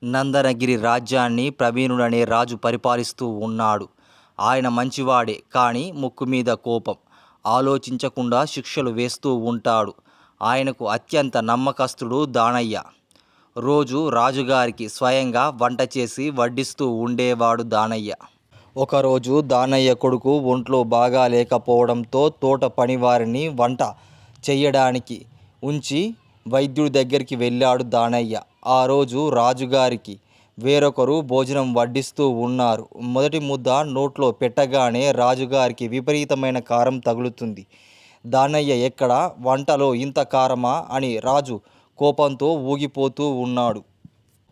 నందనగిరి రాజ్యాన్ని ప్రవీణుడనే రాజు పరిపాలిస్తూ ఉన్నాడు. ఆయన మంచివాడే, కానీ ముక్కు మీద కోపం. ఆలోచించకుండా శిక్షలు వేస్తూ ఉంటాడు. ఆయనకు అత్యంత నమ్మకస్తుడు దానయ్య. రోజు రాజుగారికి స్వయంగా వంట చేసి వడ్డిస్తూ ఉండేవాడు దానయ్య. ఒకరోజు దానయ్య కొడుకు ఒంట్లో బాగా లేకపోవడంతో తోట పనివారిని వంట చెయ్యడానికి ఉంచి వైద్యుడి దగ్గరికి వెళ్ళాడు దానయ్య. ఆ రోజు రాజుగారికి వేరొకరు భోజనం వడ్డిస్తూ ఉన్నారు. మొదటి ముద్ద నోట్లో పెట్టగానే రాజుగారికి విపరీతమైన కారం తగులుతుంది. దానయ్య ఎక్కడ, వంటలో ఇంత కారమా అని రాజు కోపంతో ఊగిపోతూ ఉన్నాడు.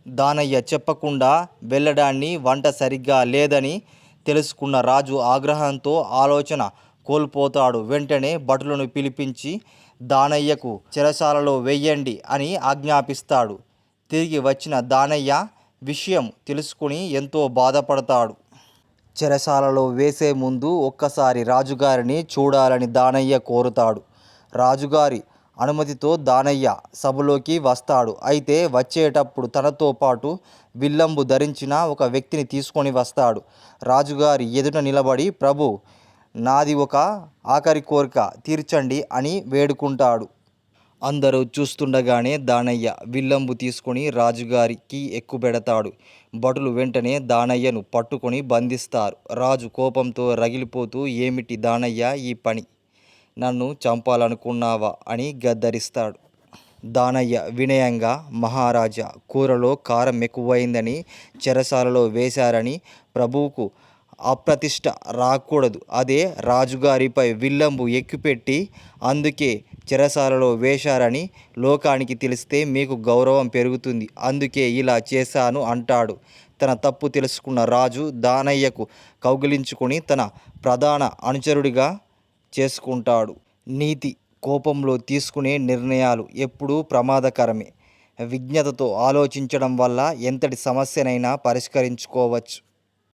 దానయ్య చెప్పకుండా వెళ్ళడాన్ని, వంట సరిగ్గా లేదని తెలుసుకున్న రాజు ఆగ్రహంతో ఆలోచన కోల్పోతాడు. వెంటనే భటులను పిలిపించి దానయ్యకు చెరసాలలో వెయ్యండి అని ఆజ్ఞాపిస్తాడు. తిరిగి వచ్చిన దానయ్య విషయం తెలుసుకుని ఎంతో బాధపడతాడు. చెరసాలలో వేసే ముందు ఒక్కసారి రాజుగారిని చూడాలని దానయ్య కోరుతాడు. రాజుగారి అనుమతితో దానయ్య సభలోకి వస్తాడు. అయితే వచ్చేటప్పుడు తనతో పాటు విల్లంబు ధరించిన ఒక వ్యక్తిని తీసుకొని వస్తాడు. రాజుగారి ఎదుట నిలబడి, ప్రభు, నాది ఒక ఆఖరి కోరిక తీర్చండి అని వేడుకుంటాడు. అందరూ చూస్తుండగానే దానయ్య విల్లంబు తీసుకొని రాజుగారికి ఎక్కుపెడతాడు. భటులు వెంటనే దానయ్యను పట్టుకొని బంధిస్తారు. రాజు కోపంతో రగిలిపోతూ, ఏమిటి దానయ్య ఈ పని? నన్ను చంపాలనుకున్నావా అని గద్దరిస్తాడు. దానయ్య వినయంగా, మహారాజా, కూరలో కారం ఎక్కువైందని చెరసాలలో వేశారని ప్రభువుకు అప్రతిష్ట రాకూడదు. అదే రాజుగారిపై విల్లంబు ఎక్కుపెట్టి అందుకే చెరసాలలో వేశారని లోకానికి తెలిస్తే మీకు గౌరవం పెరుగుతుంది. అందుకే ఇలా చేశాను అంటాడు. తన తప్పు తెలుసుకున్న రాజు దానయ్యకు కౌగిలించుకొని తన ప్రధాన అనుచరుడిగా చేసుకుంటాడు. నీతి కోపంలో తీసుకునే నిర్ణయాలు ఎప్పుడూ ప్రమాదకరమే. విజ్ఞతతో ఆలోచించడం వల్ల ఎంతటి సమస్యనైనా పరిష్కరించుకోవచ్చు.